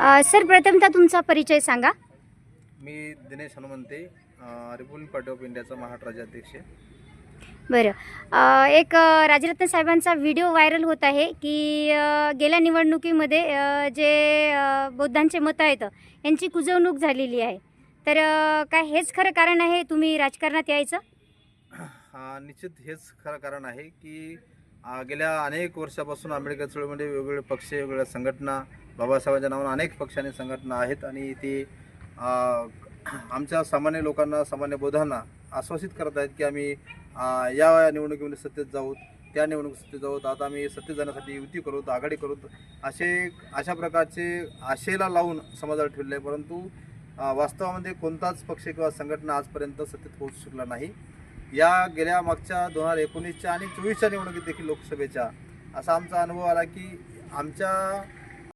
Sir प्रथमतः तुमचा परिचय सांगा. मी Dinesh Hanumante, Republic Party of इंडियाचा महाराष्ट्र राज्याध्यक्ष. बरं. एक राजरत्न साहेबांचा व्हिडिओ व्हायरल होत आहे की गेल्या निवडणुकीमध्ये जे बौद्धांचे मतं आहेत यांची कुजवणूक झालेली आहे. तर काय हेच खरं कारण आहे तुम्ही राजकारणात यायचं? निश्चित हेच खरं कारण आहे की गेल्या अनेक वर्षापासून आंबेडकर चळवळीमध्ये वेगवेगळे पक्ष, वेगवेगळ्या संघटना, बाबासाहेबांच्या नावानं अनेक पक्षांनी संघटना आहेत आणि ते आमच्या सामान्य लोकांना, सामान्य बौद्धांना आश्वासित करत आहेत की आम्ही या निवडणुकीमध्ये सत्तेत जाऊत, त्या निवडणुकीत सत्तेत जाऊत, आता आम्ही सत्तेत जाण्यासाठी युती करूत, आघाडी करूत, अशा प्रकारचे आशेला लावून समाजाला ठेवले आहे. परंतु वास्तवामध्ये कोणताच पक्ष किंवा संघटना आजपर्यंत सत्तेत पोहोचू शकला नाही. या गेल्या मागच्या 2019च्या आणि 24च्या निवडणुकीत देखील लोकसभेच्या असा आमचा अनुभव आला की आमच्या